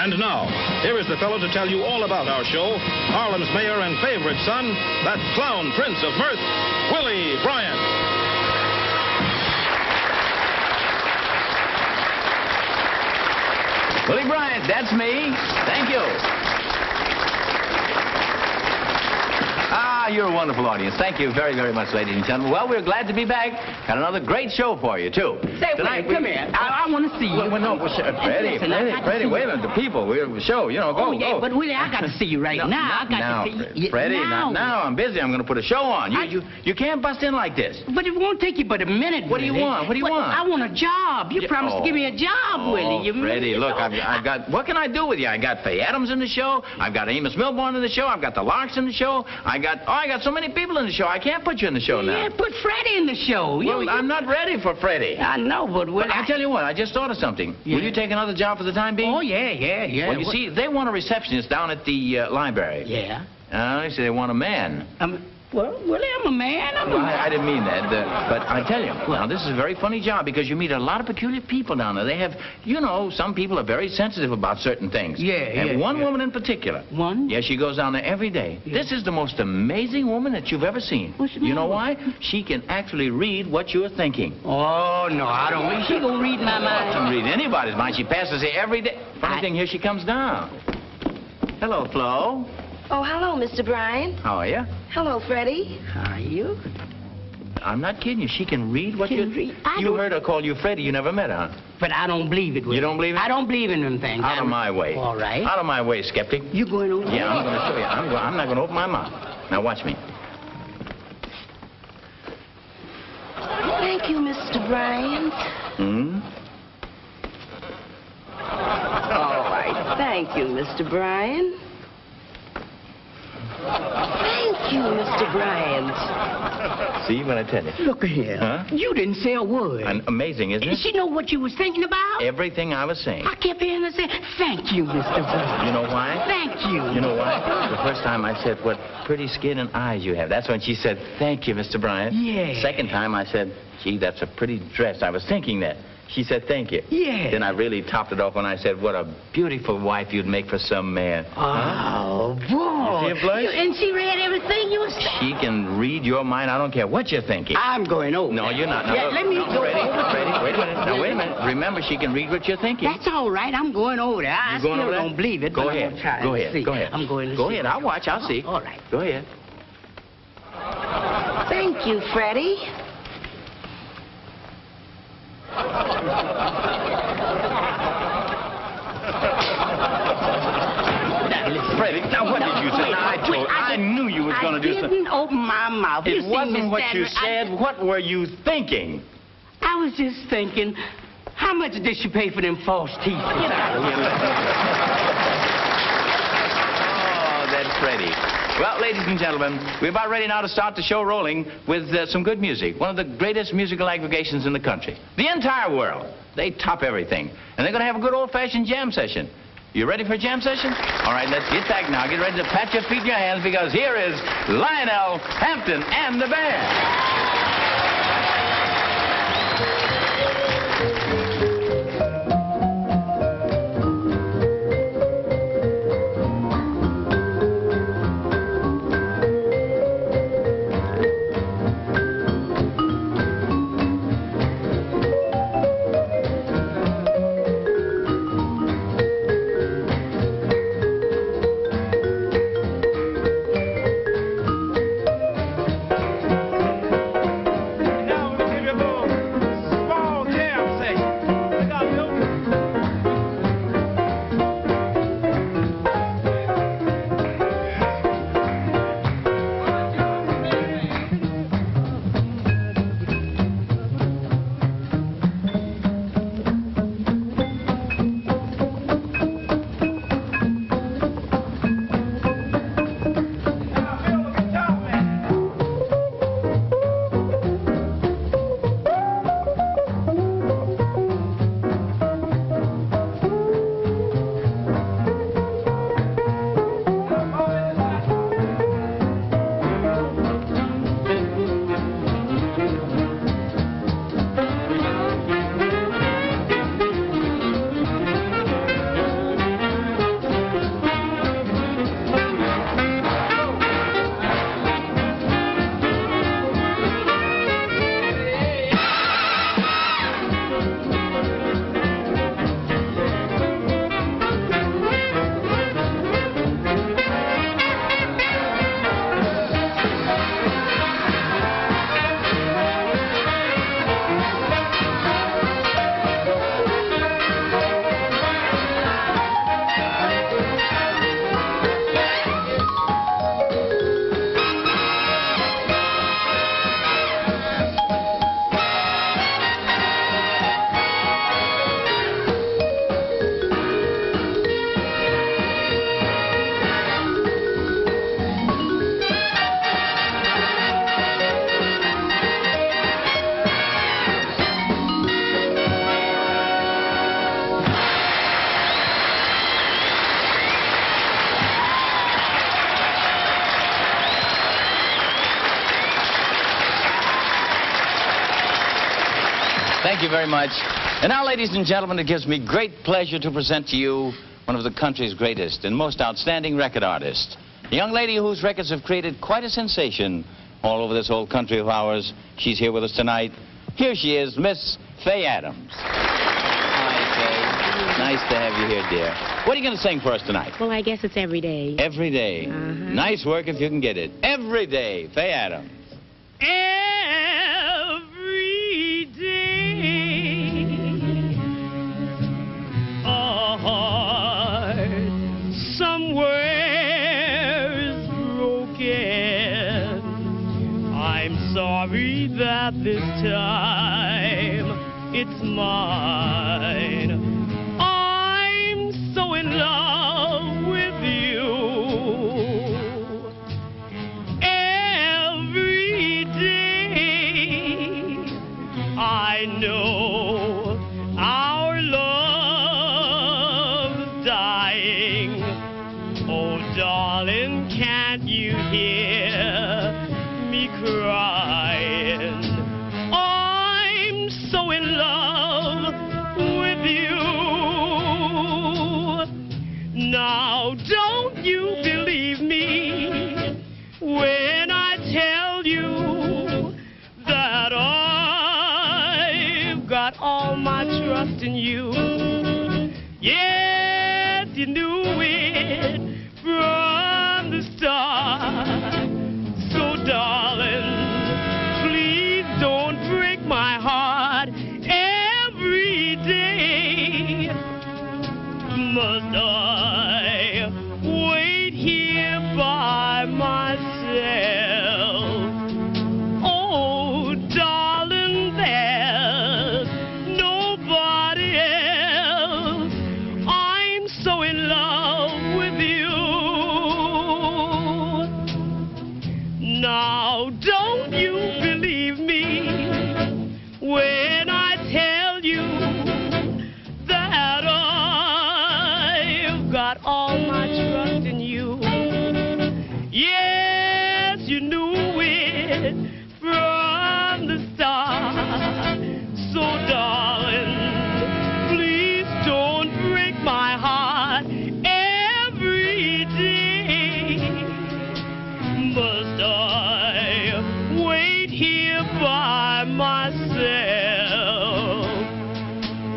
And now, here is the fellow to tell you all about our show, Harlem's mayor and favorite son, that clown prince of mirth, Willie Bryant. Willie Bryant, that's me. Thank you. You're a wonderful audience. Thank you very, very much, ladies and gentlemen. Well, we're glad to be back. Got another great show for you, too. Say, Willie, come here. I want to see you. Well, no, Freddie, wait a minute. The people, we're the show. You know, go, Oh, yeah, go. but Willie, I got to see you right now. I got to see you. Freddie, not now. I'm busy. I'm going to put a show on. You can't bust in like this. But it won't take you but a minute, What do you want? What do you want? I want a job. You promised to give me a job, Willie. Freddie, look, I've got... What can I do with you? I got Faye Adams in the show. I've got Amos Milburn in the show. I've got the Larks in the show. I got so many people in the show. I can't put you in the show now. Yeah, put Freddie in the show. Well, I'm not ready for Freddie. I know, but Willie... I tell you what, I just thought of something. Yeah. Will you take another job for the time being? Oh, yeah. Well, you see, they want a receptionist down at the library. Yeah? They say they want a man. Well, Willie, I'm a man. I didn't mean that. But I tell you, now, this is a very funny job because you meet a lot of peculiar people down there. They have, some people are very sensitive about certain things. And one woman in particular. One? Yeah, she goes down there every day. Yeah. This is the most amazing woman that you've ever seen. What's the You know matter? why? She can actually read what you're thinking. Oh, no, I don't think she gonna read my mind. She can read anybody's mind. She passes here every day. Funny thing, here she comes down. Hello, Flo. Oh, hello, Mr. Bryant. How are you? Hello, Freddie. How are you? I'm not kidding you. She can read what you... You heard her call you Freddie. You never met her, huh? But I don't believe it, Willie. You don't believe it? I don't believe in them things. Out of my way. All right. Out of my way, skeptic. You going over there? Yeah, I'm going to show you. I'm not going to open my mouth. Now, watch me. Thank you, Mr. Bryant. All right. Thank you, Mr. Bryant. Thank you, Mr. Bryant. See what I tell you? Look here. Huh? You didn't say a word. Amazing, isn't it? She know what you was thinking about? Everything I was saying. I kept hearing her say, thank you, Mr. Bryant. You know why? Thank you. You know why? The first time I said, what pretty skin and eyes you have. That's when she said, thank you, Mr. Bryant. Yeah. Second time I said, gee, that's a pretty dress. I was thinking that. She said, thank you. Yeah. Then I really topped it off when I said, what a beautiful wife you'd make for some man. Oh, boy. You see it, Blythe? And she read everything you was saying. She can read your mind. I don't care what you're thinking. I'm going over. No, you're not. Now, Yeah, look, let me no, go Freddie, over. Freddie, wait a minute. Now, wait a minute. Remember, she can read what you're thinking. That's all right. I'm going over there. I You going still over there? don't believe it, Go but ahead. I'm gonna try Go and ahead. see. Go ahead. I'm going to Go see. ahead. I'll watch. I'll see. All right. Go ahead. Thank you, Freddie. Freddie, now what did you say? I knew you was going to do something. I didn't open my mouth. It wasn't what you said. What were you thinking? I was just thinking, how much did she pay for them false teeth? Get out of here. Oh, that's Freddie. Well, ladies and gentlemen, we're about ready now to start the show rolling with some good music. One of the greatest musical aggregations in the country. The entire world. They top everything. And they're going to have a good old-fashioned jam session. You ready for a jam session? All right, let's get back now. Get ready to pat your feet and your hands because here is Lionel, Hampton, and the band. very much. And now, ladies and gentlemen, it gives me great pleasure to present to you one of the country's greatest and most outstanding record artists. A young lady whose records have created quite a sensation all over this old country of ours. She's here with us tonight. Here she is, Miss Faye Adams. Hi, Faye. Nice to have you here, dear. What are you going to sing for us tonight? Well, I guess it's every day. Every day. Nice work if you can get it. Every day, Faye Adams. Every day, a heart somewhere's broken. I'm sorry that this time it's mine. I'm so in love with you. Every day I know our love's dying. Oh, darling, can't you hear me crying? I'm so in love with you. Now, don't you believe me when I tell you that I've got all my trust in you. Yes, you knew it from the start. So, darling, please don't break my heart. Every day must I wait here by myself. Oh, darling, there's nobody else. I'm so in love with you. Now, don't you believe me when I tell you that I've got all my trust in you. Yes, you knew it from the start. So, darling, please don't break my heart. Every day must I wait here by myself.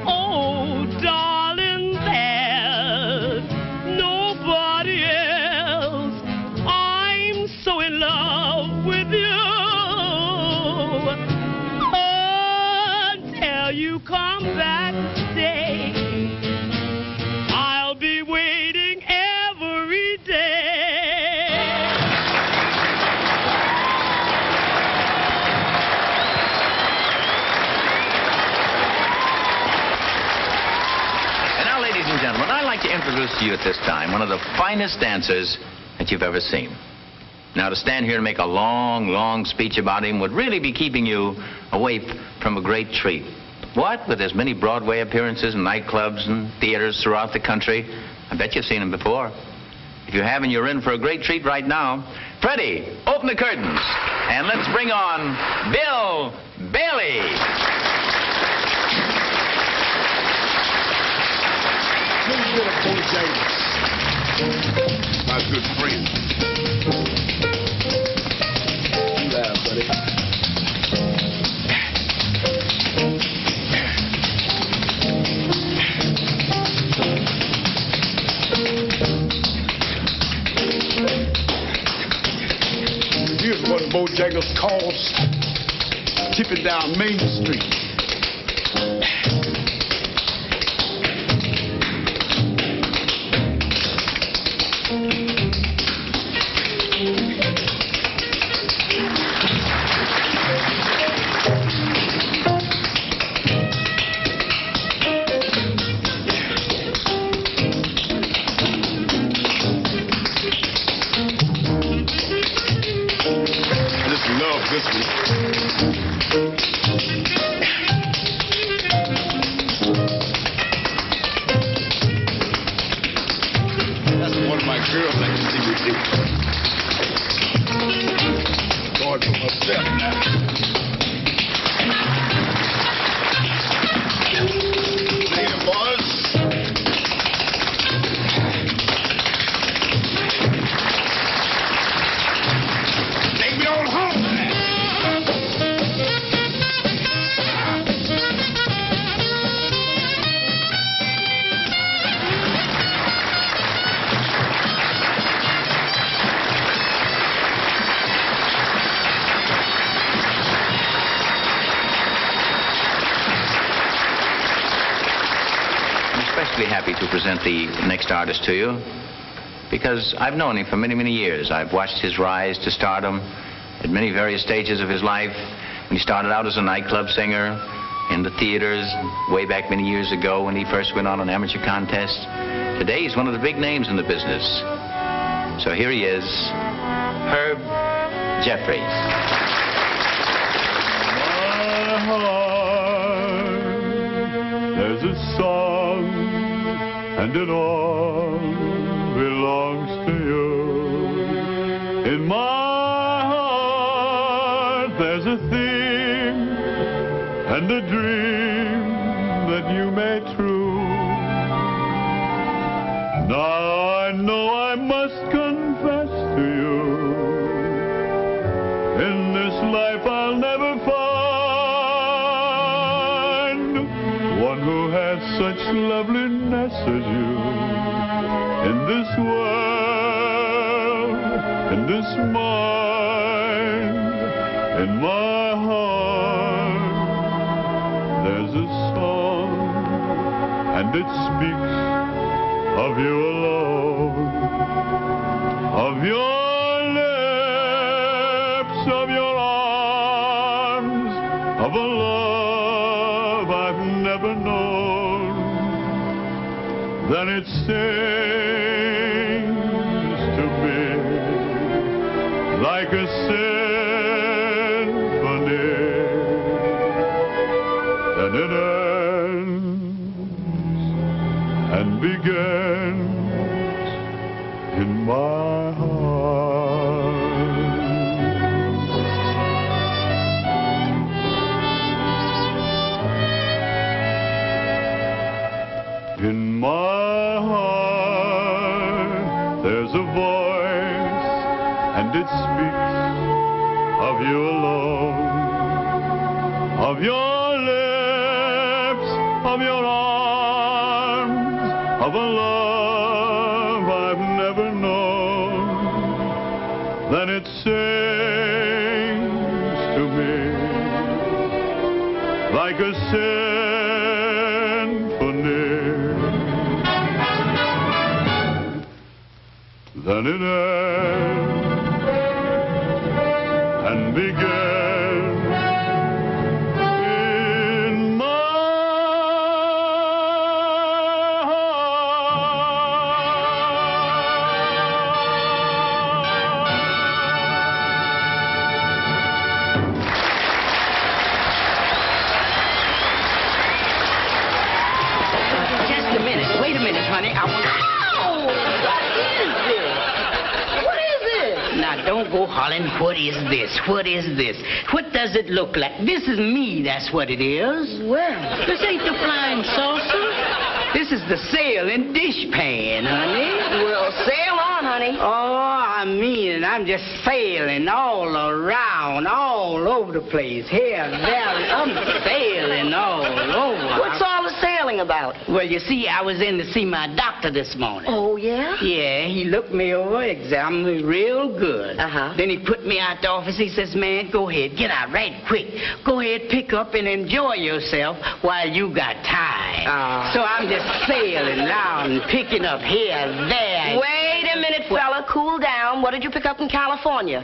Oh, darling, there's nobody else. I'm so in love with you. Until you come back to stay, I'll be waiting every day. And now, ladies and gentlemen, I'd like to introduce to you at this time one of the finest dancers that you've ever seen. Now, to stand here and make a long, long speech about him would really be keeping you away from a great treat. What? With as many Broadway appearances and nightclubs and theaters throughout the country? I bet you've seen him before. If you haven't, you're in for a great treat right now. Freddie, open the curtains, and let's bring on Bill Bailey. Little bit of Bojangles. My good friend. You laugh, buddy. Here's what Bojangles calls tipping down Main Street. This one. That's one of my girls I can see with you. Going for myself now. especially happy to present the next artist to you because I've known him for many, many years. I've watched his rise to stardom at many various stages of his life. When he started out as a nightclub singer in the theaters way back many years ago when he first went on an amateur contest. Today, he's one of the big names in the business. So here he is, Herb Jeffries. My heart, there's a song, and it all belongs to you. In my heart, there's a theme and a dream that you made true. Now I know I must confess to you, in this life I'll never find one who has such loveliness as you. In this world, in this mind, in my heart, there's a song, and it speaks of you alone, of your lips, of your arms, of a love I've never known. Then it sings to me like a symphony, and it ends and begins in my heart. In my heart, there's a voice, and it speaks of you alone, of your lips, of your arms, of a love I've never known. Then it sings to me like a symphony. Then it ends and begins in my Just a minute. Wait a minute, honey. Ow! What is this? Now, don't go hollering, what is this? What is this? What does it look like? This is me, that's what it is. Well, this ain't the flying saucer. This is the sailing dishpan, honey. Well, sail on, honey. Oh, I mean, I'm just sailing all around, all over the place. Here, there, I'm sailing all over. What's all the sailing about? Well, you see, I was in to see my doctor this morning. Oh, yeah? Yeah, he looked me over, examined me real good. Uh-huh. Then he put me out the office. He says, man, go ahead, get out right quick. Go ahead, pick up and enjoy yourself while you got time. So I'm just sailing around and picking up here, there. Wait a minute, fella. Cool down. What did you pick up in California?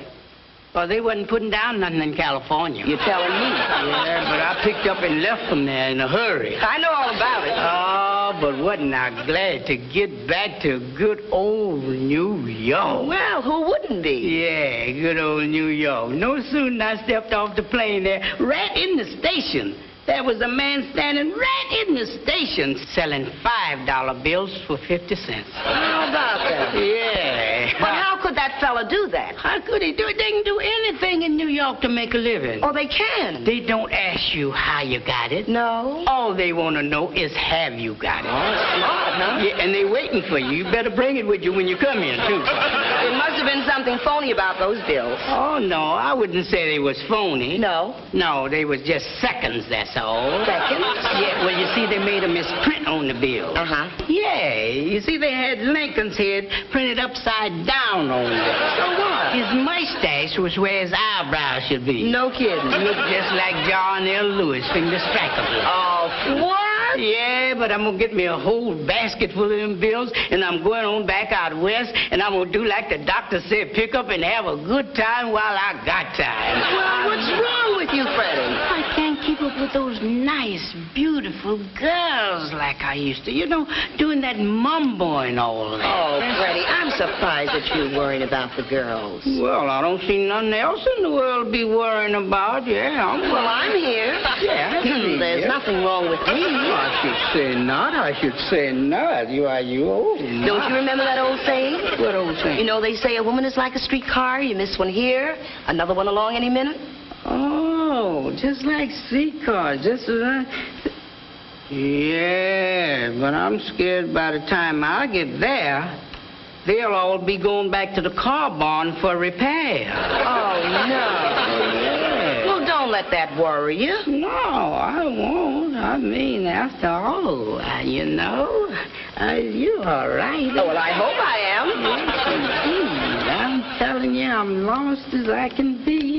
Well, they wasn't putting down nothing in California. You're telling me. Yeah, but I picked up and left from there in a hurry. I know all about it. Oh, but wasn't I glad to get back to good old New York. Well, who wouldn't be? Yeah, good old New York. No sooner I stepped off the plane there, right in the station, there was a man standing right in the station selling $5 bills for 50 cents. How about that? Yeah. But how could that fella do that? How could he do it? They can do anything in New York to make a living. Oh, they can. They don't ask you how you got it. No. All they want to know is have you got it. Oh, smart, huh? Yeah, and they waiting for you. You better bring it with you when you come here, too. There must have been something phony about those bills. Oh, no, I wouldn't say they was phony. No. No, they was just seconds, that's all. Seconds? Yeah, well, you see, they made a misprint on the bill. Uh-huh. Yeah, you see, they had Lincoln's head printed upside down on it. So what? His mustache was where his eyebrows should be. No kidding. Looked just like John L. Lewis, finger strikable. Oh, what? that? Yeah, but I'm gonna get me a whole basket full of them bills, and I'm going on back out west, and I'm gonna do like the doctor said, pick up and have a good time while I got time. Well, what's wrong with you, Freddie? I can't keep up with those nice, beautiful girls like I used to. You know, doing that mumbo and all that. Oh, Freddie, I'm surprised that you're worrying about the girls. Well, I don't see nothing else in the world to be worrying about. Yeah, Well, I'm here. Yeah, There's nothing wrong with me. I should say not. I should say not. You old. Don't you remember that old saying? What old saying? You know, they say a woman is like a streetcar. You miss one here, another one along any minute. Oh, just like streetcars. Just as I... Yeah, but I'm scared by the time I get there, they'll all be going back to the car barn for repair. Oh, no. Yeah. Well, don't let that worry you. No, I won't. I mean, after all, you know, you're all right. Oh, well, I hope I am. Yes, indeed. I'm telling you, I'm lost as I can be.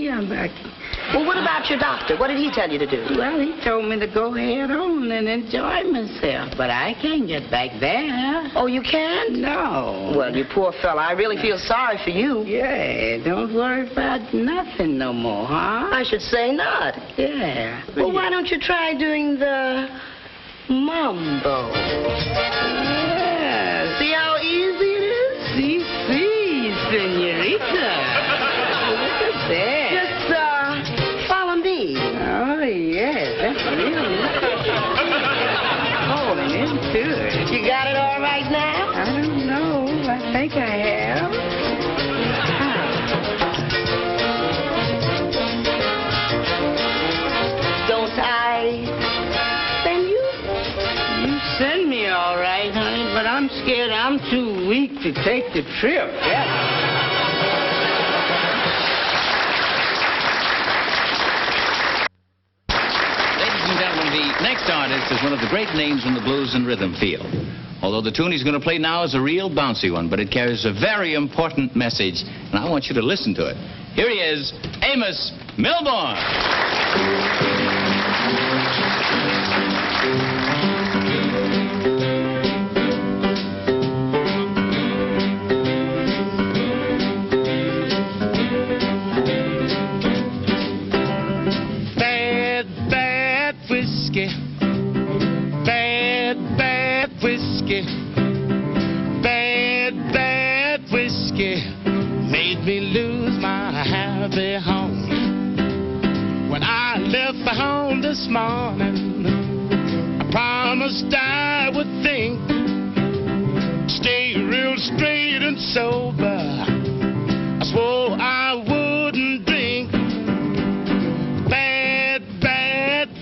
Well, what about your doctor? What did he tell you to do? Well, he told me to go head on and enjoy myself, but I can't get back there. Oh, you can't? No. Well, you poor fella, I really feel sorry for you. Yeah, don't worry about nothing no more, huh? I should say not. Yeah. Well, why don't you try doing the mumbo? Yeah. See how easy it is? Si, senorita. Look at that. Just, follow me. Oh, yes, that's really falling into it. You got it all right now? I don't know. I think I have. Don't I send you? You send me all right, honey, but I'm scared I'm too weak to take the trip. Yeah. The next artist is one of the great names in the blues and rhythm field. Although the tune he's going to play now is a real bouncy one, but it carries a very important message, and I want you to listen to it. Here he is, Amos Milburn. Bad whiskey made me lose my happy home. When I left for home this morning, I promised I would think, stay real straight and sober. I swore I wouldn't drink bad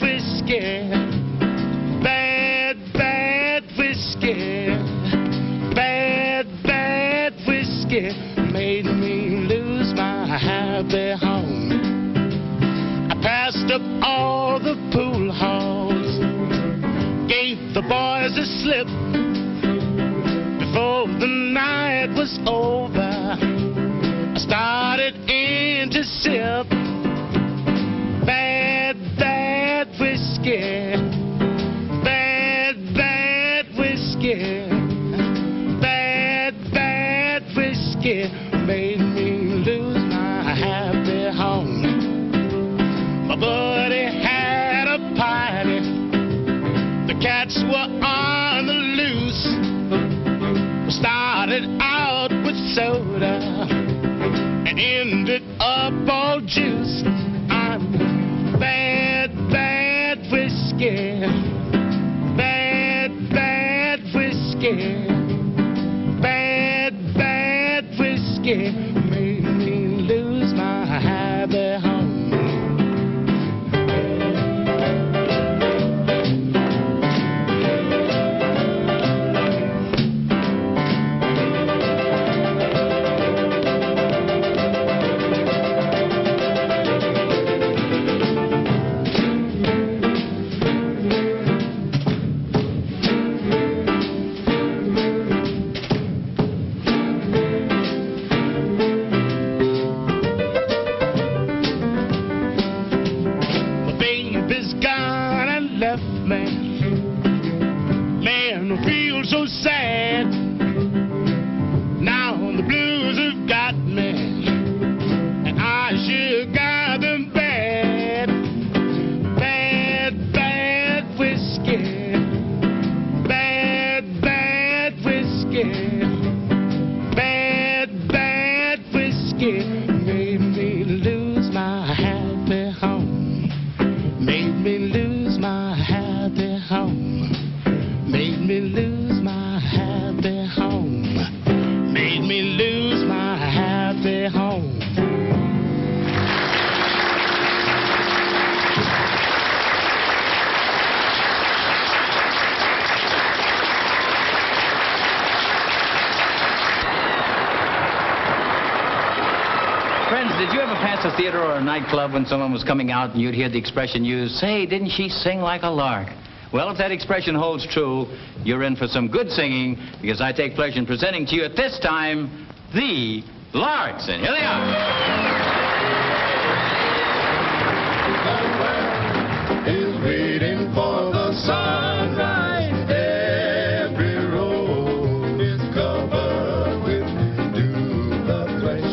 whiskey. Bad whiskey. Bad whiskey made me lose my happy home. I passed up all the pool halls, gave the boys a slip. Before the night was over, I started in to sip bad whiskey. Bad whiskey. Bad whiskey made me lose my happy home. My buddy had a party. The cats were on the loose. We started out with soda and ended up all juiced. I'm bad whiskey. Bad whiskey. Bad whiskey made me lose my happy home. sad. Now the blues have got me, and I sure got them bad. Bad, bad whiskey. Bad, bad whiskey. Bad, bad whiskey. Made me lose my happy home. Made me lose my happy home. Made me lose my happy home. Made me lose my happy home. Friends, did you ever pass a theater or a nightclub when someone was coming out and you'd hear the expression used, "Say, didn't she sing like a lark?" Well, if that expression holds true, you're in for some good singing, because I take pleasure in presenting to you at this time, the Larks. And here they are. Is waiting for the sunrise. Every road is covered with dew. The flesh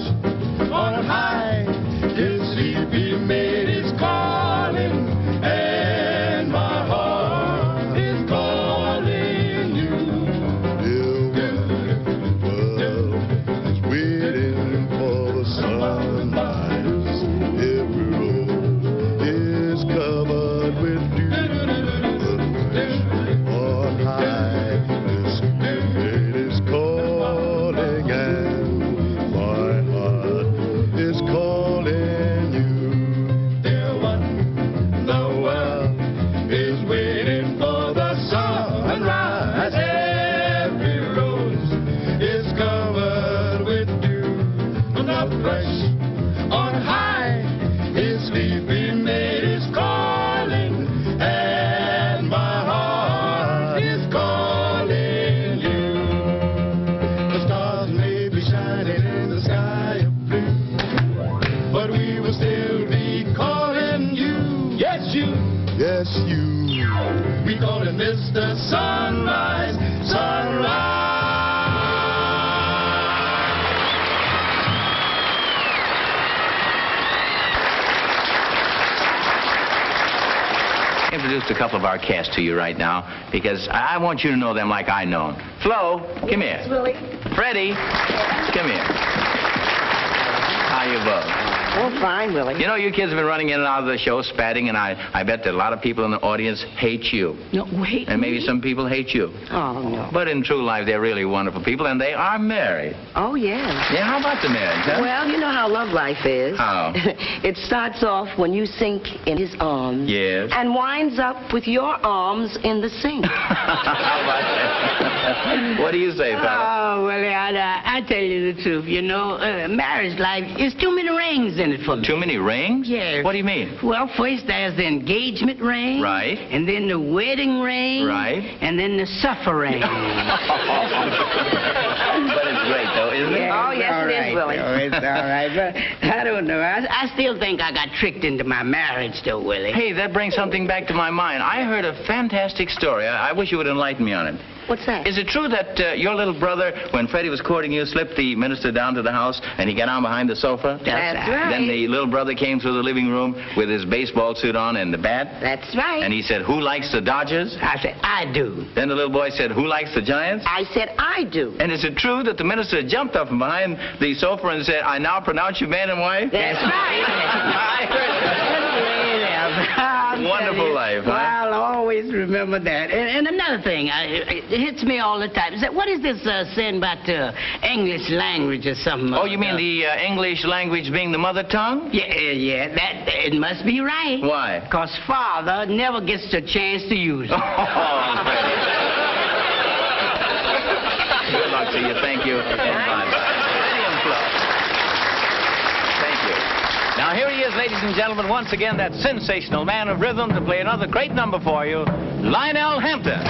on high, his sleepy maid is calling, and my heart is calling you. The world is waiting for the sunrise. Every road is covered with dew. On high, this maid is calling, and my heart is calling you. Dear one, the world is waiting for the sunrise. Every rose is covered with dew. The flesh on high, his sleepy maid is calling, and my heart is calling you. The stars may be shining in the sky of blue, but we will still be calling you. Yes, you. Yes, you. We calling this the sunrise, sunrise. Introduced a couple of our cast to you right now, because I want you to know them like I know them. Flo, come here. Willie. Freddie, come here. How you both? Oh, fine, Willie. You know, you kids have been running in and out of the show, spatting, and I bet that a lot of people in the audience hate you. No, wait. And maybe some people hate you. Oh, no. But in true life, they're really wonderful people, and they are married. Oh, yeah. Yeah, how about the marriage, huh? Well, you know how love life is. How? It starts off when you sink in his arms. Yes. And winds up with your arms in the sink. How about that? What do you say, fella? Oh, Willie, I tell you the truth. You know, marriage life is too many rings in it for me. Too many rings? Yeah. What do you mean? Well, first there's the engagement ring. Right. And then the wedding ring. Right. And then the supper ring. But it's great, though, isn't it? Oh, yes, it is, Willie. Oh, it's all right. But I don't know. I still think I got tricked into my marriage, though, Willie. Hey, that brings something back to my mind. I heard a fantastic story. I wish you would enlighten me on it. What's that? Is it true that your little brother, when Freddie was courting you, slipped the minister down to the house and he got down behind the sofa? That's right. Then the little brother came through the living room with his baseball suit on and the bat? That's right. And he said, "Who likes the Dodgers?" I said, I do. Then the little boy said, "Who likes the Giants?" I said I do. And is it true that the minister jumped up from behind the sofa and said, "I now pronounce you man and wife"? That's right. I heard that. Wonderful life, huh? Well, I'll always remember that. And another thing, it hits me all the time. Is that, what is this saying about English language or something? Oh, you mean the English language being the mother tongue? Yeah, that it must be right. Why? Because father never gets the chance to use it. Oh, Freddie. Good luck to you. Thank you. And bye-bye. Freddie and Flo. Thank you. Now, here he is, ladies and gentlemen, once again, that sensational man of rhythm to play another great number for you, Lionel Hampton.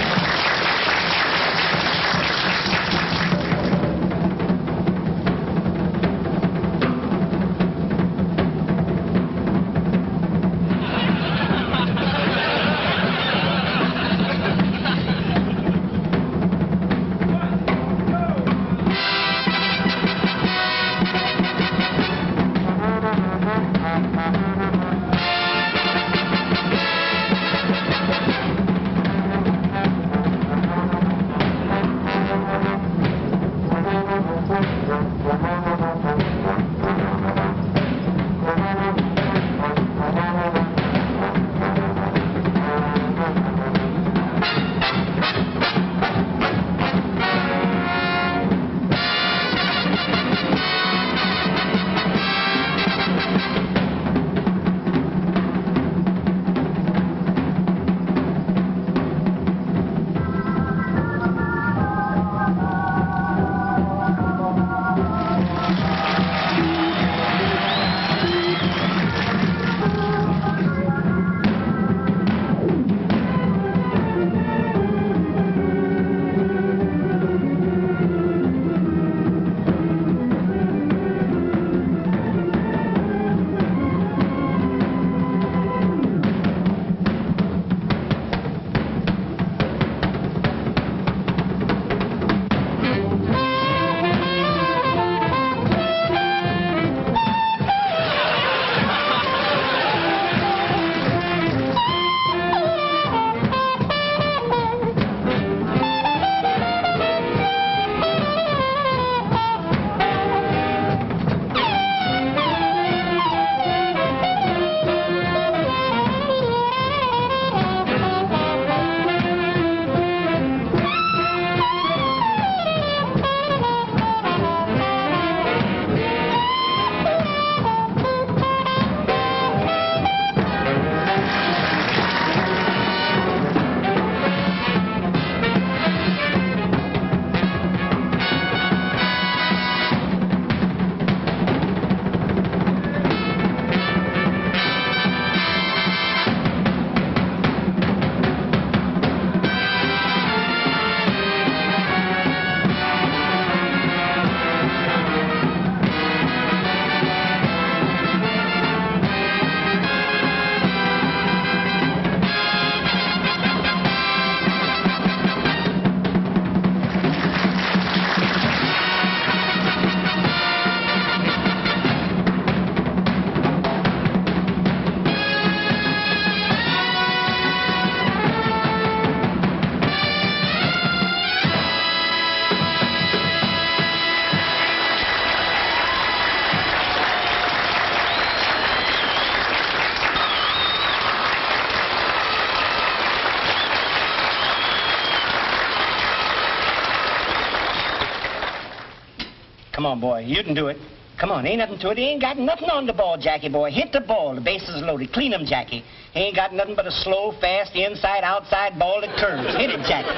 Come on, boy. You can do it. Come on, ain't nothing to it. He ain't got nothing on the ball, Jackie, boy. Hit the ball. The bases are loaded. Clean 'em, Jackie. He ain't got nothing but a slow, fast, inside, outside ball that curves. Hit it, Jackie.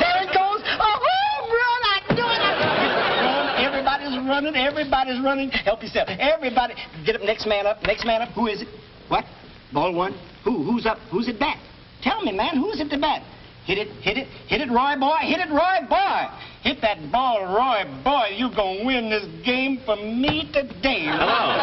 There it goes. Oh, home run. I knew it. Everybody's running. Everybody's running. Help yourself. Everybody. Get up. Next man up. Next man up. Who is it? What? Ball one. Who's up? Who's at bat? Tell me, man. Who's at the bat? Hit it, hit it, hit it, Roy boy, hit it, Roy boy. Hit that ball, Roy boy. You gonna win this game for me today. Hello.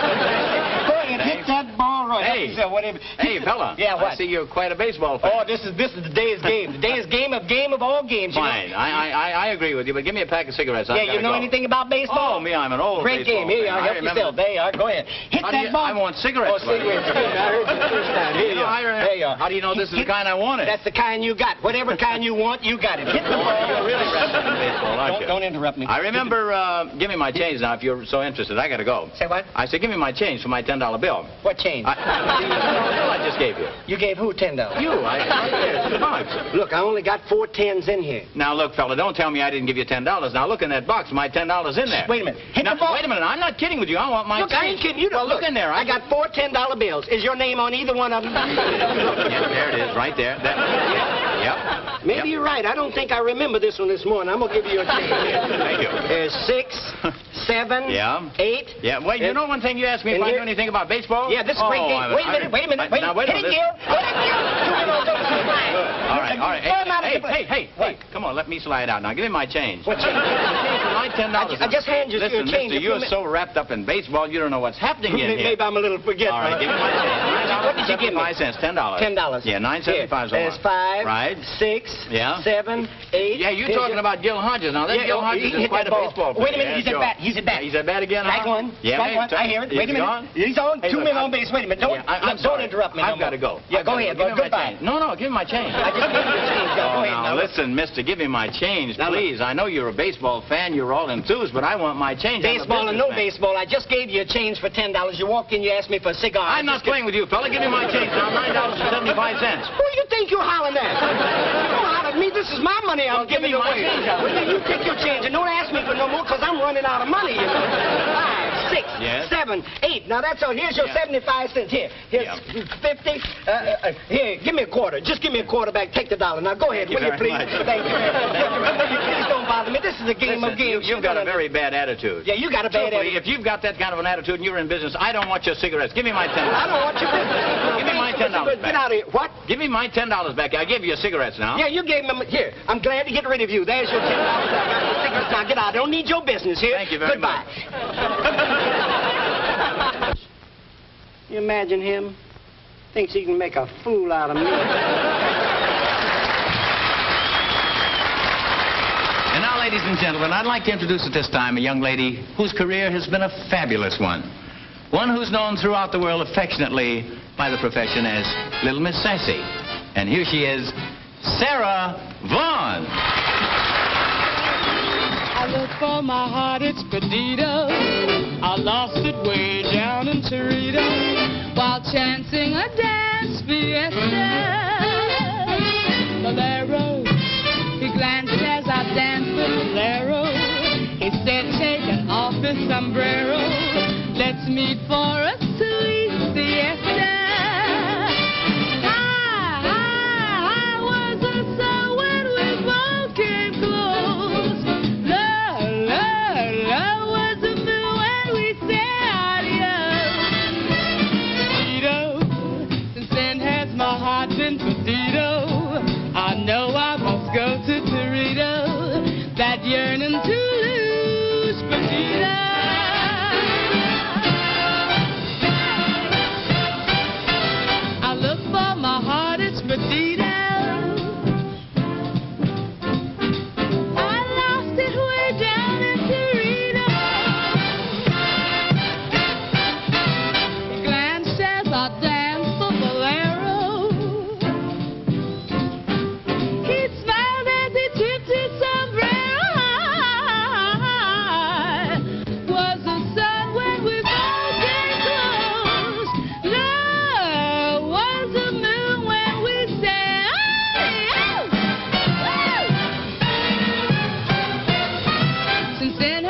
Go ahead, hit that ball, Roy. Hey. Whatever. Hey, fella. Yeah, what? I see you're quite a baseball fan. Oh, this is the day's game. The day's game of all games. Fine. You know? I agree with you, but give me a pack of cigarettes. Yeah, you know anything about baseball? Oh, me, I'm an old Great baseball game. Here you fan. are. Help yourself. There you are. Go ahead. Hit that ball. I want cigarettes. Oh, cigarettes. Good. I heard you the first time. Here you are. There you are. How do you know this is the kind I wanted? That's the kind you got. Whatever kind you want, you got it. Hit the ball. You're really wrapped in baseball, aren't you? Don't interrupt me. I remember, give me my change now if you're so interested. I got to go. Say what? I said, give me my change for my $10 bill. What change? I just gave you. You gave who $10? You. $2. Look, I only got 4 tens in here. Now, look, fella, don't tell me I didn't give you $10. Now, look in that box. My $10 in there. Wait a minute. Hit now, the ball. Wait a minute. I'm not kidding with you. I want my Look, change. I ain't kidding. You don't look in there. I got 4 $10 bills. Is your name on either one of them? Yeah, there it is, right there. Yep. Maybe you're right. I don't think I remember this one this morning. I'm going to give you a change. Thank you. There's 6, 7, Yeah. 8. Yeah, wait, you know one thing you asked me if I knew anything about baseball? Yeah, this is a great game. Wait a minute. Now, wait a minute. Hit it, Gil. All right. Hey, come on, let me slide out. Now, give me my change. What change? My $10. I just handed you your Listen, change. mister, you're so wrapped up in baseball, you don't know what's happening in here. Maybe I'm a little forgetful. All right, give me my change. What did you give me? $9.75, $10. $10. Yeah, $9.75. There's 5, right? 6, Yeah. 7, 8. Yeah, you're talking about Gil Hodges. Now, that Gil Hodges is quite a baseball player. Wait a minute, he's at bat. He's at bat. He's at bat again, huh? Strike one. Yeah, Strike one. I hear it. Wait a minute. He's on. 2 men on base. Wait a minute. Don't interrupt me. I've got to go. Yeah, go ahead. Goodbye. No, give me my change. I just gave you the change. Go ahead. Now, listen, mister, give me my change, please. I know you're a baseball fan. You're all enthused, but I want my change. Baseball or no baseball, I just gave you a change for $10. You walked in, you asked me for a cigar. I'm not playing with you, fella. Give me my change now. $9.75. Who do you think you're hollering at? Don't holler at me. This is my money I'm giving away. Well, then you take your change and don't ask me for no more because I'm running out of money. You know? 5, 6, 7, 8. Now that's all. Here's your 75 cents. Here's 50. Here, give me a quarter. Just give me a quarter back. Take the $1. Now go ahead, will you please? Thank you. Please don't bother me. This is a game of games. You've got a very bad attitude. Yeah, you got a bad attitude. If you've got that kind of an attitude and you're in business, I don't want your cigarettes. Give me my $10. I don't want your business. Give me my $10 back. Get out of here. What? Give me my $10 back. I gave you your cigarettes now. Yeah, you gave me. Here, I'm glad to get rid of you. There's your $10 back. I got your cigarettes. Now get out. I don't need your business here. Thank you very much. Goodbye. You imagine him? Thinks he can make a fool out of me. And now, ladies and gentlemen, I'd like to introduce at this time a young lady whose career has been a fabulous one. One who's known throughout the world affectionately by the profession as Little Miss Sassy. And here she is, Sarah Vaughan. I look for my heart, it's perdido. I lost it way down in Torito while chancing a dance fiesta. Bolero, he glanced as I danced the bolero. He said, taking off his sombrero, let's meet for a sweet siesta. I wasn't so when we both came close. Love was the moon when we said adios. Since then has my heart been perdido. I know I must go to Torito. That yearning to lose perdido. I look for my heart, it's perdido. I lost it way down in Torito. He glanced as I danced the bolero. He smiled as he tipped his sombrero. Was the sun when we both came close. Love was the moon when we said, since then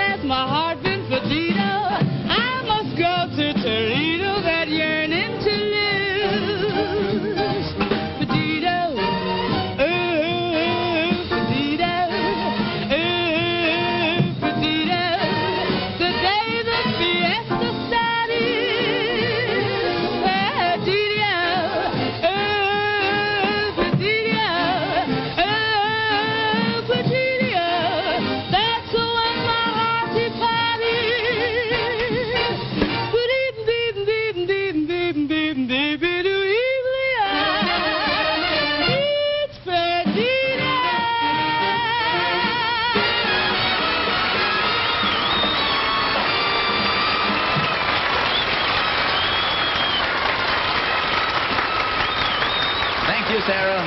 Sarah.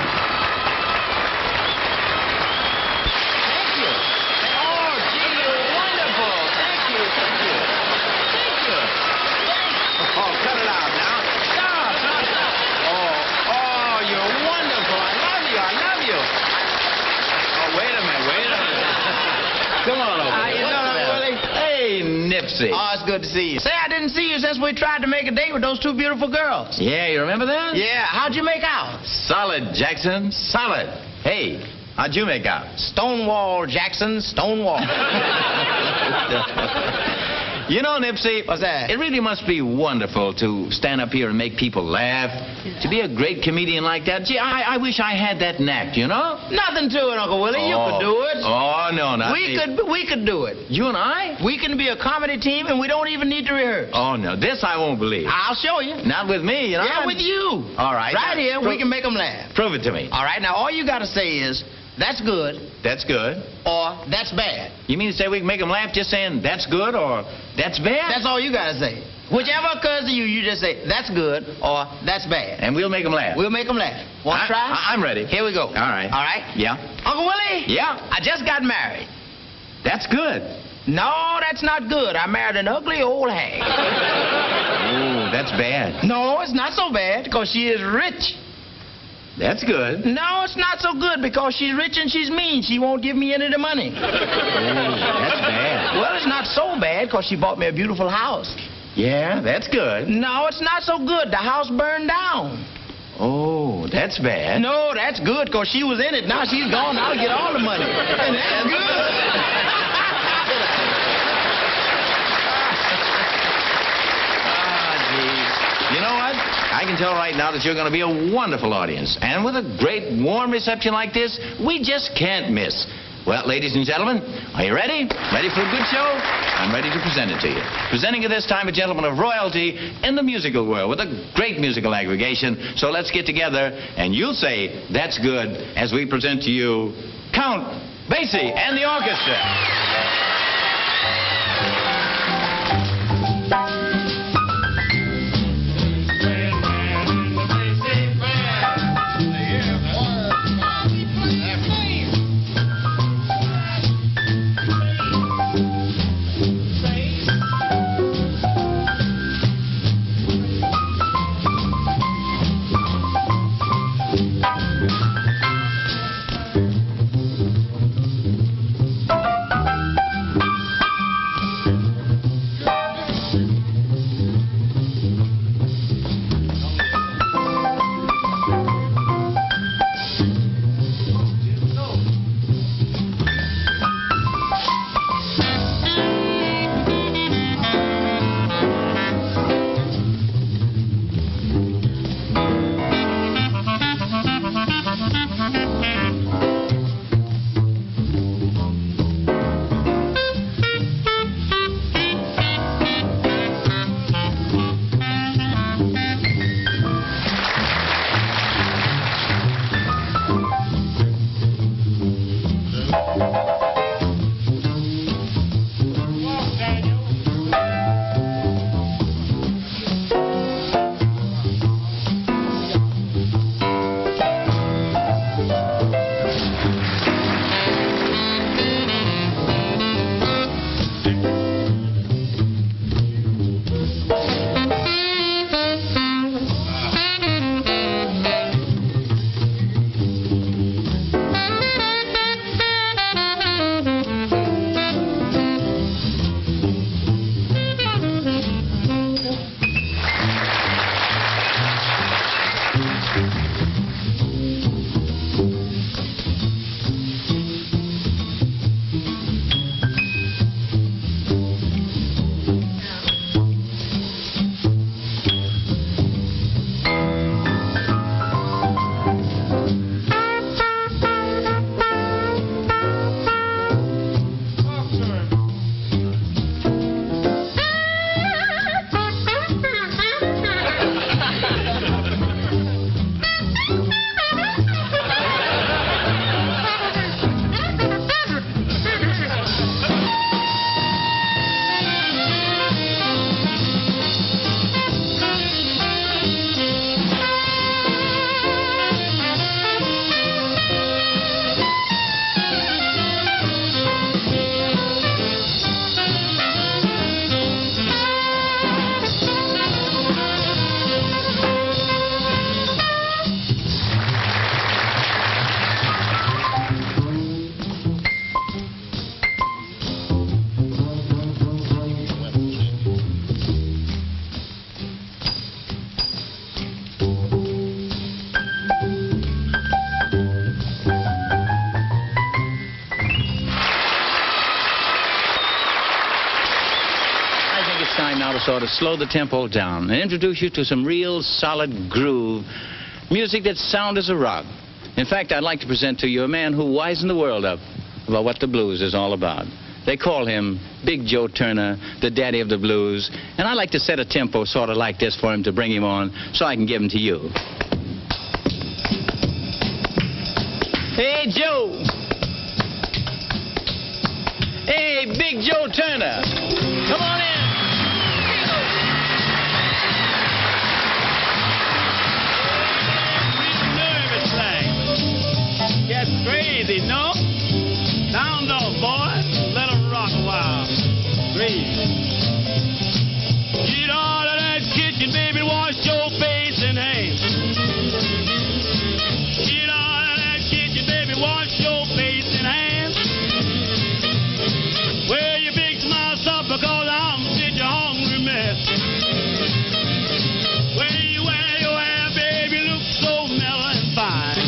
Thank you. Oh, gee, you're wonderful. Thank you. Oh, cut it out now. Stop. Oh, you're wonderful. I love you. Oh, wait a minute. Come on over. How you doing, Willie? Hey, Nipsey. Oh, it's good to see you. Say, I didn't see you since we tried to make a date with those two beautiful girls. Yeah, you remember that? Yeah, how'd you make out? Solid, Jackson. Solid. Hey, how'd you make out? Stonewall, Jackson, Stonewall. You know, Nipsey, What's that? it really must be wonderful to stand up here and make people laugh. To be a great comedian like that. Gee, I wish I had that knack, you know? Nothing to it, Uncle Willie. You could do it. Oh, no, not me. We could do it. You and I? We can be a comedy team, and we don't even need to rehearse. Oh, no, this I won't believe. I'll show you. Not with me, you know? Yeah, with you. All right. Right here, we can make them laugh. Prove it to me. All right, now all you got to say is, that's good, That's good. or that's bad. You mean to say we can make them laugh just saying that's good or that's bad? That's all you got to say. Whichever occurs to you, you just say, that's good, or that's bad. And we'll make them laugh. We'll make them laugh. Want to try? I'm ready. Here we go. All right. All right? Yeah. Uncle Willie? Yeah. I just got married. That's good. No, that's not good. I married an ugly old hag. Oh, that's bad. No, it's not so bad, because she is rich. That's good. No, it's not so good, because she's rich and she's mean. She won't give me any of the money. Oh, that's bad. Well, it's not so bad, because she bought me a beautiful house. Yeah, that's good. No, it's not so good. The house burned down. Oh, that's bad. No, that's good, because she was in it. Now she's gone. I'll get all the money. And that's good. You know what? I can tell right now that you're going to be a wonderful audience. And with a great, warm reception like this, we just can't miss. Well, ladies and gentlemen, are you ready? Ready for a good show? I'm ready to present it to you. Presenting at this time a gentleman of royalty in the musical world with a great musical aggregation. So let's get together, and you'll say, that's good, as we present to you Count Basie and the orchestra. time now to sort of slow the tempo down and introduce you to some real solid groove music that's sound as a rock. In fact, I'd like to present to you a man who wisened the world up about what the blues is all about. They call him Big Joe Turner, the daddy of the blues, and I like to set a tempo sort of like this for him to bring him on so I can give him to you. Hey, Joe. Hey, Big Joe Turner. Come on in. Nervous thing. Gets crazy, no? Sound off, boy. Let 'em rock a while. Breathe. Get out of that kitchen, baby. Wash your face and hands. Get out of that kitchen, baby. Wash your face and hands. Wear your big smile up because I'm such a hungry mess. When you wear your hair, baby, look so mellow and fine.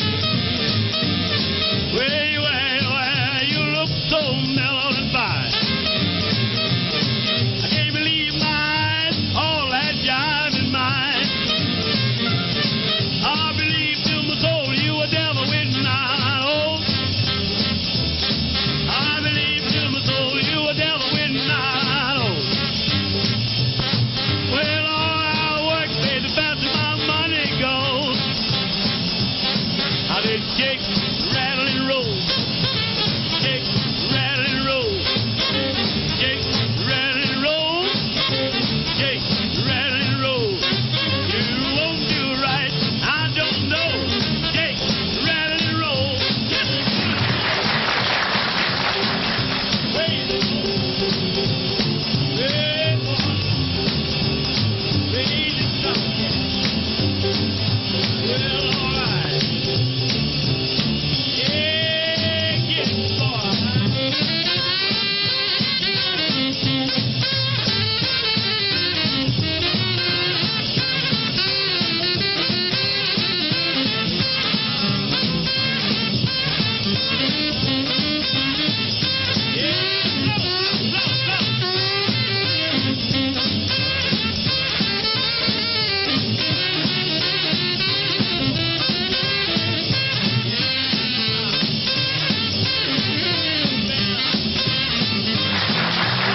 When you wear your hair, you look so mellow and fine. I can't believe my eyes, all that jive in mine. I believe to my soul you a devil with 9 holes. I believe to my soul you a devil with 9 holes. Well, all our work pays the faster my money goes. I did shake, rattle, and roll. Shake, rattle, and roll. Shake, rattle, and roll. Shake, rattle, and roll. You won't do right, I don't know. Shake, rattle, and roll. Wait. Wait. Wait. Stop. Well, all right. Yeah, get it, boy.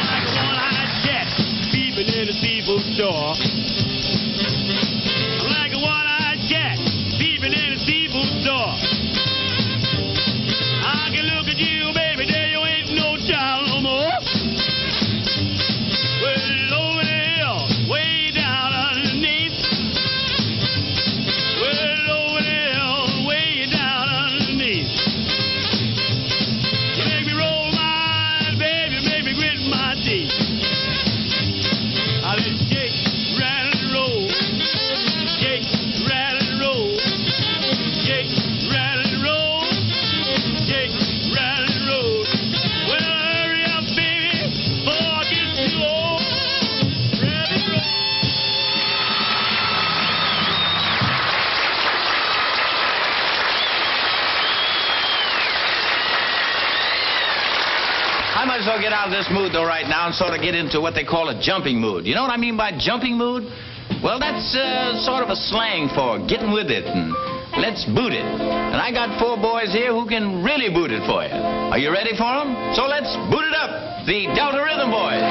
Like a one-eyed cat peeping in a steeple's door. Like a one-eyed cat peeping in a steeple's door. I can look at you, baby, there you ain't no child no more. Well, over the hill, way down underneath. Well, over the hill, way down underneath. You make me roll my eyes, baby, make me grit my teeth. I let shake, rattle, and roll. Shake, rattle, and roll. Shake, rattle, and roll. Shake, rattle, and roll. Well, hurry up, baby, before I get too old. Rattle, and roll. I might as well get out of this mood, though, right now and sort of get into what they call a jumping mood. You know what I mean by jumping mood? Well, that's sort of a slang for getting with it and let's boot it. And I got 4 boys here who can really boot it for you. Are you ready for them? So let's boot it up. The Delta Rhythm Boys.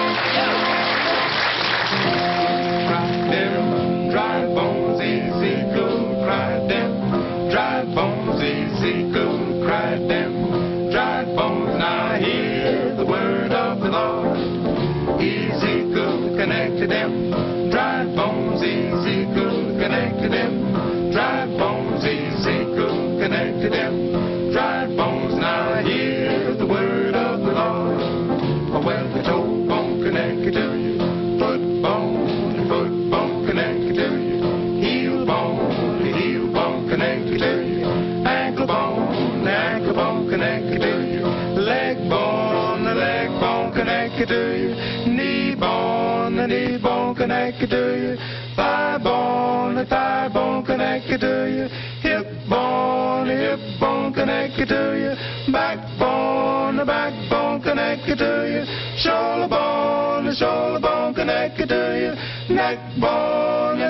Dry bones, easy go, cry them. Dry bones, easy go, cry them. Dry bones, now hear the word of the Lord. Easy go, connect to them. Dry bones, easy go, connect to them. Dry bones, easy go, connect to them. Dry bones, now hear the word of the Lord. Well, the toe bone connected to you. Foot bone connected to you. Heel bone connected to you. Ankle bone connected to you. Leg bone connected to you. Knee bone connected to you. Thigh bone connected to you. Hip bone connected to you. Backbone connected to you. Shoulder bone the shoulder bone connected to your neck bone,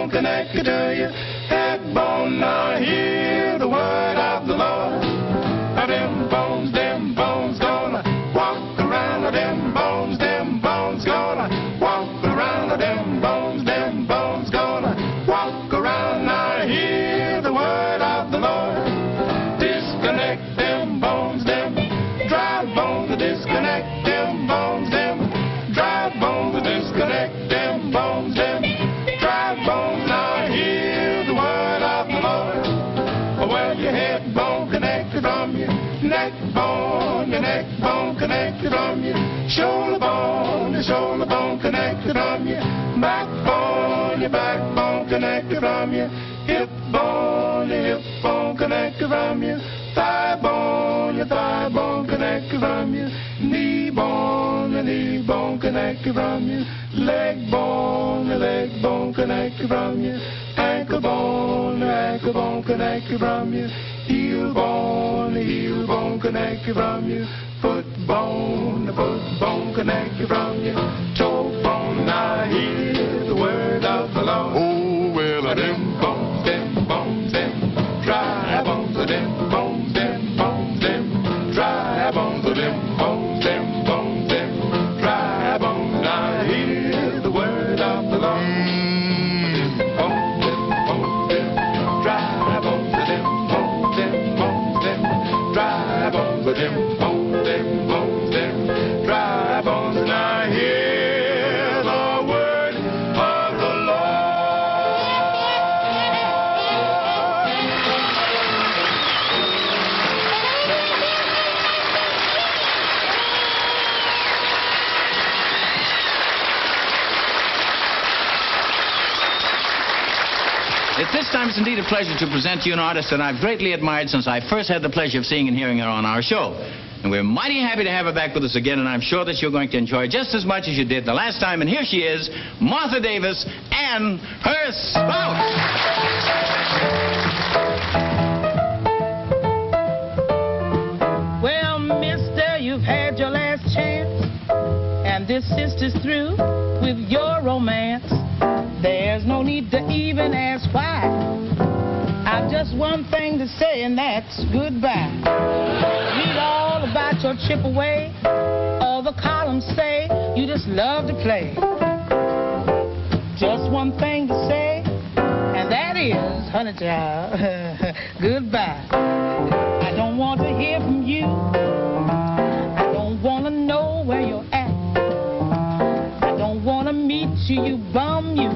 connected to your head bone. Now hear the word of the Lord. Now them bones gonna walk around. Now them bones gonna walk around. Now them bones gonna walk around. Now hear the word of the Lord. Disconnect them bones, them dry bones, disconnect them bones, them dry bones, disconnect them bones, them dry bones. Now hear the word of the Lord. Well, your head bone connected from your neck bone, connected from your shoulder bone connected from your backbone, your backbone connected from your hip bone, your hip bone connected from your thigh bone, your thigh bone connected from your knee bone, the knee bone connected from your leg bone, the leg bone connected from your ankle bone, the ankle bone connected from your heel bone, the heel bone connected from your foot bone, the foot bone connected from your toe bone. Now hear the word of the Lord. Oh, well, them bones, them dry bones, them bones, them dry bones, them bones, them dry bones. Now hear the word of the Lord. Them dry bones, them dry bones, them dry bones. Now hear the word of the At this time, it's indeed a pleasure to present to you an artist that I've greatly admired since I first had the pleasure of seeing and hearing her on our show. And we're mighty happy to have her back with us again, and I'm sure that you're going to enjoy just as much as you did the last time. And here she is, Martha Davis and her spouse. Well, mister, you've had your last chance, and this sister's through with your romance. There's no need to even ask why. I've just one thing to say, and that's goodbye. Read all about your trip away. All the columns say you just love to play. Just one thing to say, and that is, honey child, goodbye. I don't want to hear from you. I don't want to know where you're at. I don't want to meet you, you bum you.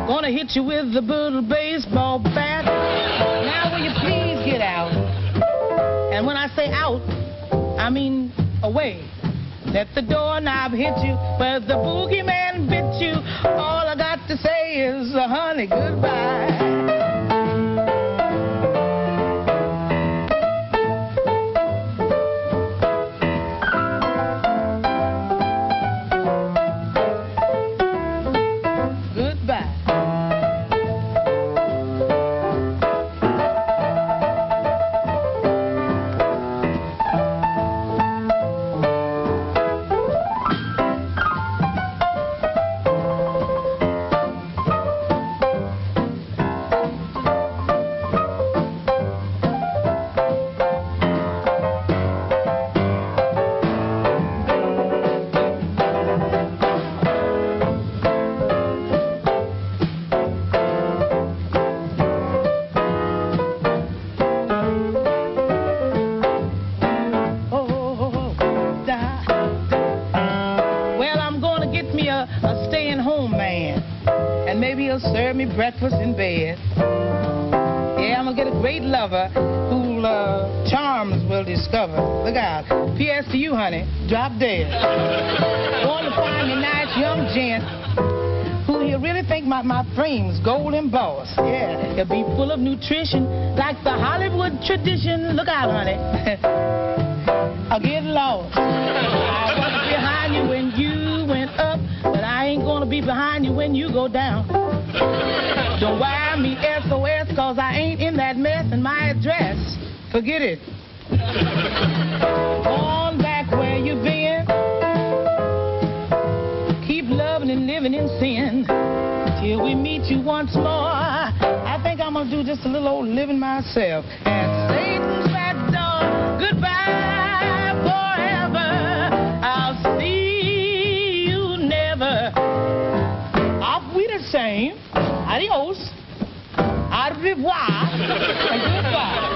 Gonna hit you with the little baseball bat. Now will you please get out? And when I say out, I mean away. Let the doorknob hit you where the boogeyman bit you. All I got to say is, honey, goodbye. Serve me breakfast in bed. Yeah, I'm gonna get a great lover who charms will discover. Look out. P.S. to you, honey, drop dead. Want to find me a nice young gent who you really think my frame's gold embossed. Yeah, he'll be full of nutrition like the Hollywood tradition. Look out, honey. I'll get lost. I was behind you when you went up, but I ain't gonna be behind you when you go down. Don't wire me SOS, cause I ain't in that mess, and my address, forget it. On back where you been, we meet you once more. I think I'm gonna do just a little old living myself. And Satan's back door, goodbye forever. I'll see you never. Off we the same. Adios. Au revoir. And goodbye.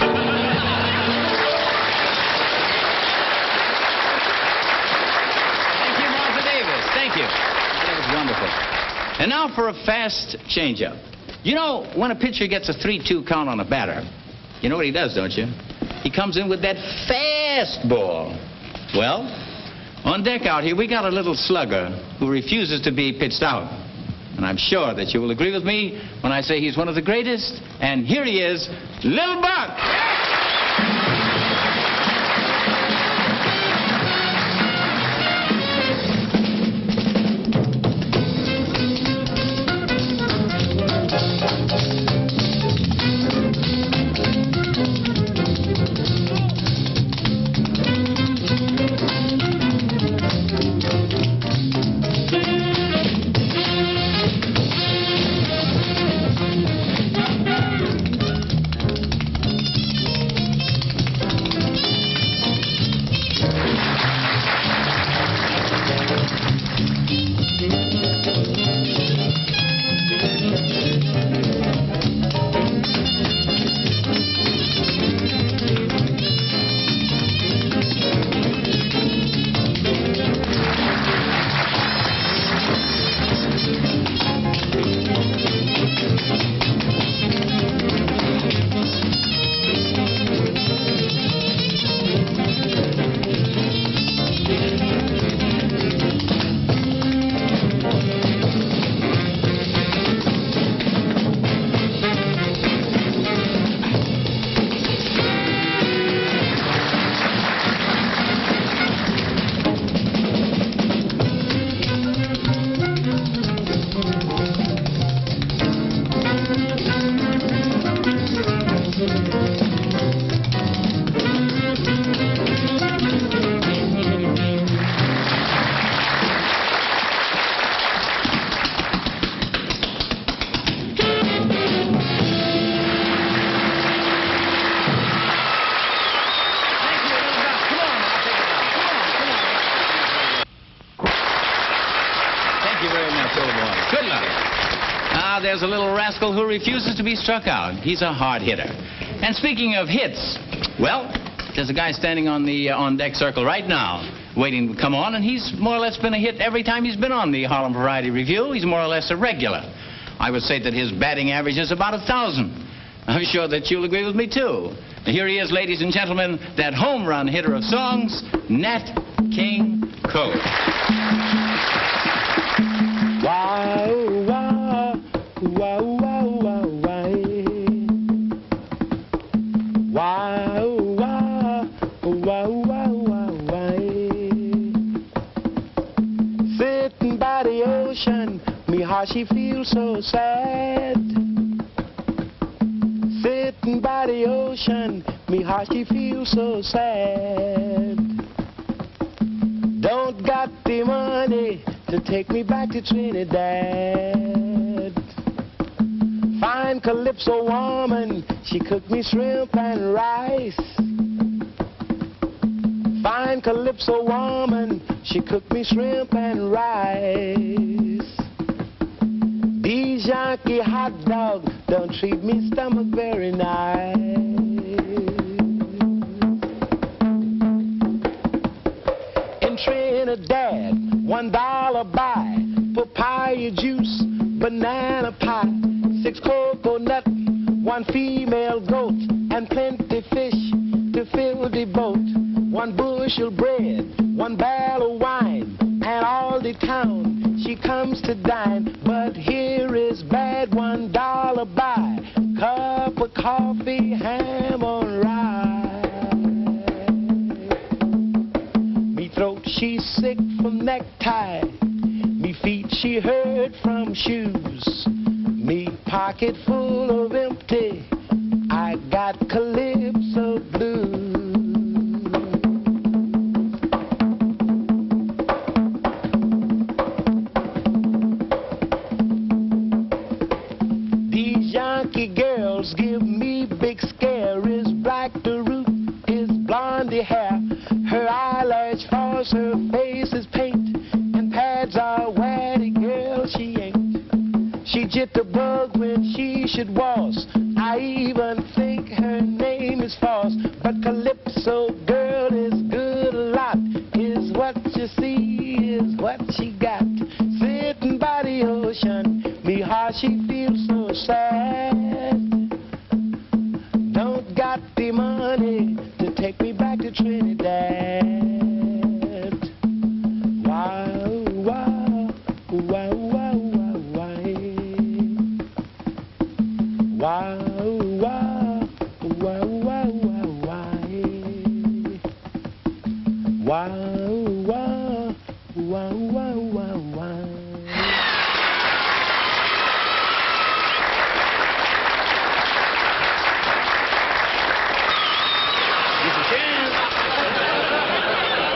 Thank you. That was wonderful. And now for a fast changeup. You know, when a pitcher gets a 3-2 count on a batter, you know what he does, don't you? He comes in with that fast ball. Well, on deck out here, we got a little slugger who refuses to be pitched out. And I'm sure that you will agree with me when I say he's one of the greatest. And here he is, Lil Buck. There's a little rascal who refuses to be struck out. He's a hard hitter. And speaking of hits, well, there's a guy standing on the on-deck circle right now, waiting to come on, and he's more or less been a hit every time he's been on the Harlem Variety Review. He's more or less a regular. I would say that his batting average is about 1,000. I'm sure that you'll agree with me, too. And here he is, ladies and gentlemen, that home run hitter of songs, Nat King Cole. Wow, wow, wow, wow, wow, wow. Wow, wow, wow, wow, wow, wow. Sitting by the ocean, me heart she feels so sad. Sitting by the ocean, me heart she feels so sad. Don't got the money to take me back to Trinidad. Fine Calypso woman, she cooked me shrimp and rice. Fine Calypso woman, she cooked me shrimp and rice. These Yankee hot dogs don't treat me stomach very nice. In Trinidad, $1 buy papaya juice, banana pie, 6 coconut, 1 female goat, and plenty fish to fill the boat. 1 bushel bread, 1 barrel of wine, and all the town she comes to dine. But here is bad, $1 buy, cup of coffee, ham on rye. Me throat she's sick from necktie, me feet she hurt from shoes, me pocket full of empty, I got Calypso blues. it was. I even think her name is false. But Calypso girl is good a lot. Is what you see, is what she got. Sitting by the ocean, me heart she feels so sad. Don't got the money to take me back to Trinidad. Wow, wow, wow, wow, wow, wow, wow, wow, wow, wow, wow, wow, wow, wow, wow.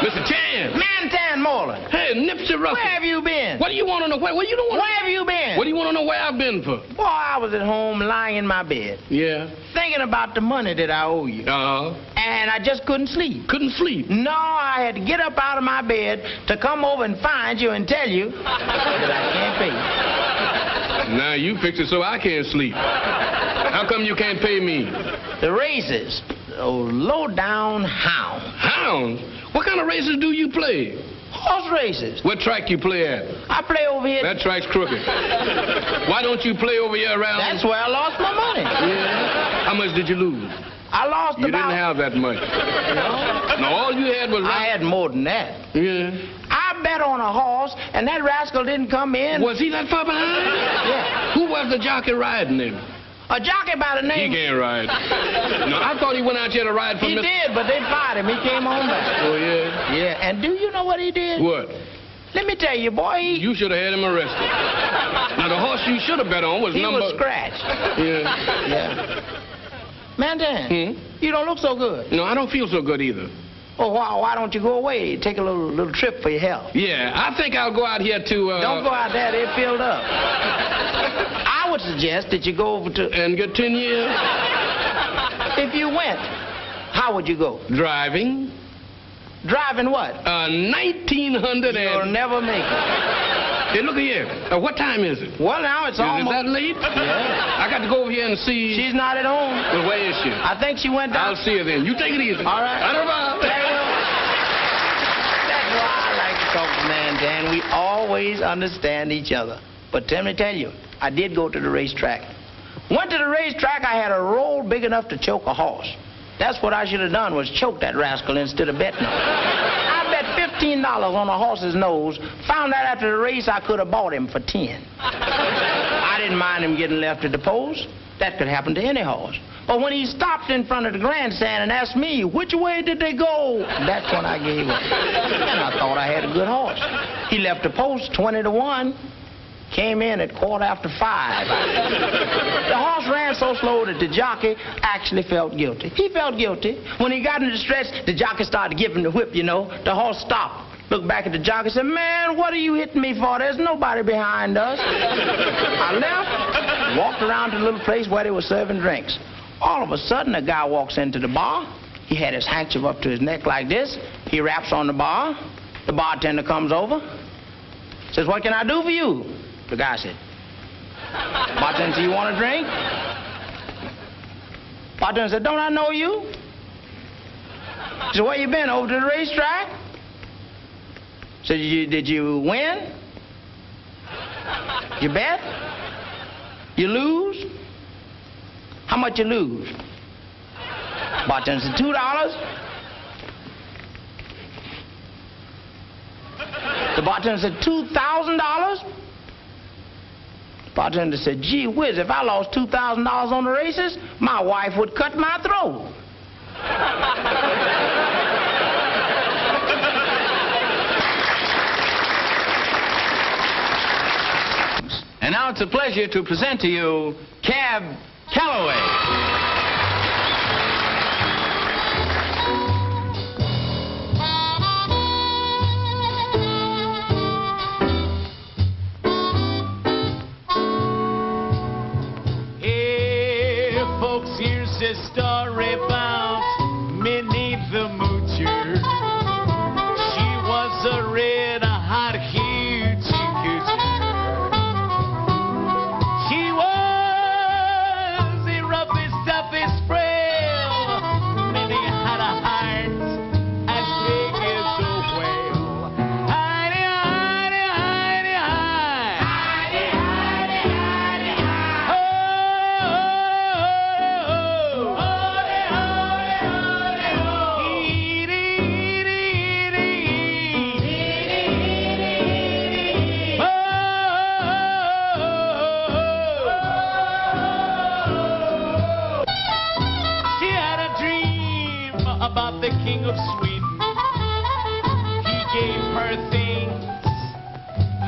Mr. Chan! Mantan, Moreland. Hey, Nipsey Russell. Where have you been? What do you want to know? Where you don't want Where have you been? What do you want to know where I've been for? Boy, I was at home lying in my bed, Yeah. thinking about the money that I owe you. And I just couldn't sleep. Couldn't sleep. No, I had to get up out of my bed to come over and find you and tell you that I can't pay you. Now you fix it so I can't sleep. How come you can't pay me? The races. Oh, low-down hound. Hounds? What kind of races do you play? Horse races. What track you play at? I play over here. That track's crooked. Why don't you play over here around? That's where I lost my money. Yeah. How much did you lose? I lost You about... didn't have that much. No, all you had was... I had more than that. Yeah. I bet on a horse, and that rascal didn't come in. Was he that far behind? Yeah. Who was the jockey riding him? A jockey by the name... He can't ride. No, I thought he went out here to ride for He Mr. did, but they fired him. He came on back. Oh, yeah? Yeah, and do you know what he did? What? Let me tell you, boy, You should have had him arrested. Now, the horse you should have bet on was he number... was scratched. Yeah. Yeah. Mantan, you don't look so good. No, I don't feel so good either. Oh, why don't you go away? Take a little trip for your health. Yeah, I think I'll go out here to... Don't go out there. They're filled up. I would suggest that you go over to... And get 10 years? If you went, how would you go? Driving. Driving what? 1900 You'll never make it. Hey, look here. What time is it? Well, now it's almost... Is that late? Yeah. I got to go over here and see... She's not at home. Well, where is she? I think she went down... I'll see her then. You take it easy. All right. Very well. That's why I like to talk to Mantan. We always understand each other. But let me tell you, I did go to the racetrack. Went to the racetrack, I had a roll big enough to choke a horse. That's what I should have done, was choke that rascal instead of betting on him. I bet $15 on a horse's nose. Found out after the race I could have bought him for 10. I didn't mind him getting left at the post. That could happen to any horse. But when he stopped in front of the grandstand and asked me, which way did they go? That's when I gave up. And I thought I had a good horse. He left the post 20-1. Came in at 5:15. The horse ran so slow that the jockey actually felt guilty. He felt guilty. When he got in the stretch, the jockey started giving the whip, you know. The horse stopped, looked back at the jockey, said, man, what are you hitting me for? There's nobody behind us. I left, walked around to the little place where they were serving drinks. All of a sudden, a guy walks into the bar. He had his handkerchief up to his neck like this. He raps on the bar. The bartender comes over, says, what can I do for you? The guy said, bartender, you want a drink? Bartender said, don't I know you? He said, where you been, over to the racetrack? Said, did you win? You bet? You lose? How much you lose? Bartender said, $2. The bartender said, $2,000? Bartender said, gee whiz, if I lost $2,000 on the races, my wife would cut my throat. And now it's a pleasure to present to you Calloway. Here's a story about Minnie the Moocher. She was a red-hot hoochie coochie. She was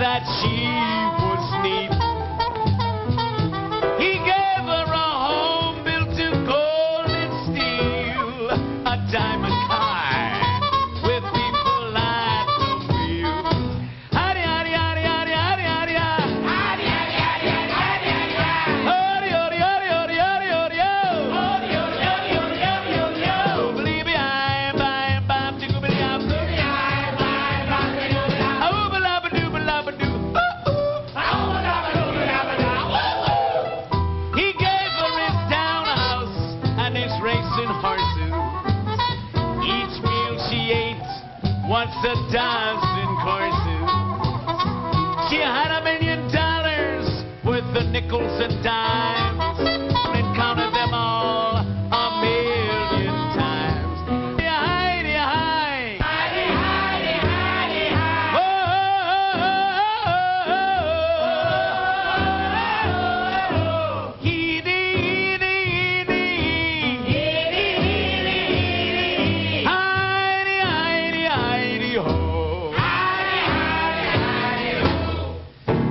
that she was neat. He gave her a home built of gold and steel, a diamond car with people at the wheel. Howdy, howdy, howdy, howdy, howdy, howdy, howdy. Howdy, howdy, howdy, howdy, howdy, howdy. Howdy, howdy, howdy, howdy, howdy, howdy, howdy. Howdy, howdy, howdy, howdy, howdy, howdy, howdy. Believe me, I'm bam, tickle me up. He gave her his townhouse and his racing horses. Each meal she ate was a dozen courses. She had $1 million worth of nickels and dimes and counted them all 1,000,000 times. Heidi, hi. Heidi, Heidi, Heidi, hi. Oh, heedy, heedy, heedy. Heedy, heedy, heedy. Heidi, Heidi, Heidi, ho. Heidi, Heidi, Heidi, ho.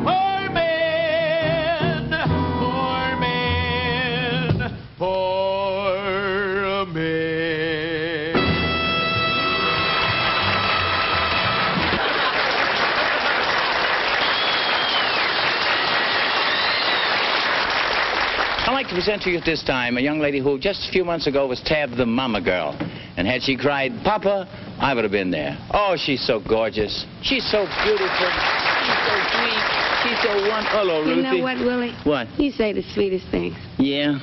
Poor man, poor man, poor man. I'd like to present to you at this time a young lady who just a few months ago was tabbed the mama girl. And had she cried, Papa, I would have been there. Oh, she's so gorgeous. She's so beautiful. She's so sweet. She's so wonderful. Hello, Ruthie. You know what, Willie? What? You say the sweetest things. Yeah?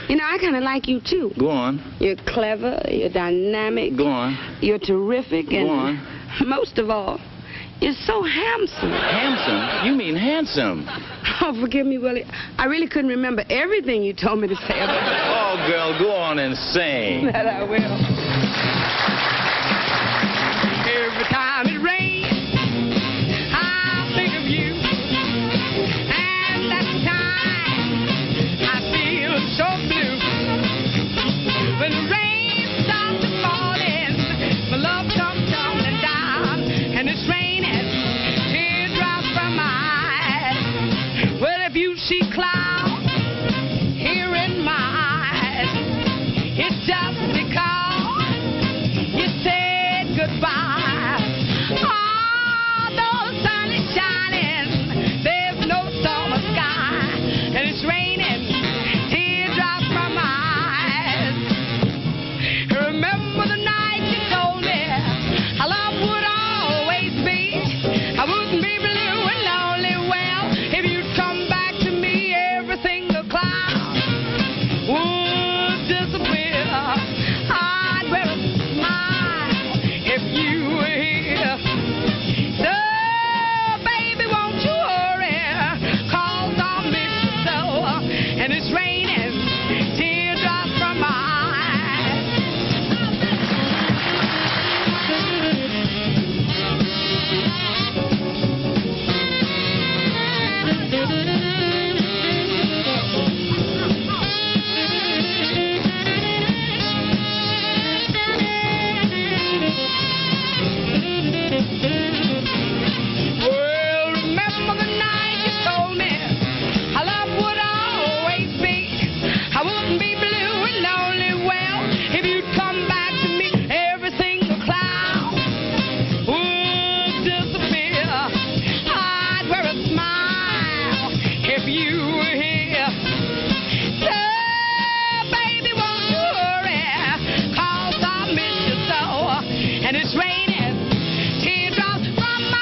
You know, I kind of like you, too. Go on. You're clever, you're dynamic. Go on. You're terrific. And Go on. most of all, you're so handsome. Handsome? You mean handsome? Oh, forgive me, Willie. I really couldn't remember everything you told me to say about you. Oh, girl, go on and sing. That I will. Every time it rains, I think of you. And that time I feel so blue. When the rain starts falling, my love comes tumbling down, and it's raining teardrops from my eyes. Well, if you see clouds here in my eyes, it's just because you said goodbye. Although the sun is shining, there's no summer sky, and it's raining teardrops from my eyes. Remember the night you told me our love would always be. I wouldn't be blue and lonely. Well, if you'd come back to me, every single cloud would disappear. I'd wear a smile if you were here. So, baby, won't you hurry? 'Cause I'll miss you so. And it's raining teardrops from my eyes. Well, remember the night you told me our love would always be. I wouldn't be blue and lonely. Well, if you'd come back to me, every single cloud would disappear. I'd wear a smile if you were here. So, baby, won't you hurry? 'Cause I miss you so. And it's raining teardrops from my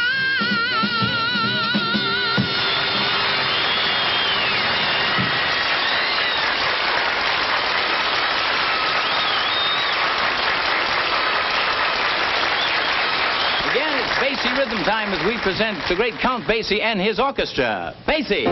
Again, it's Basie Rhythm time as we present the great Count Basie and his orchestra. Basie.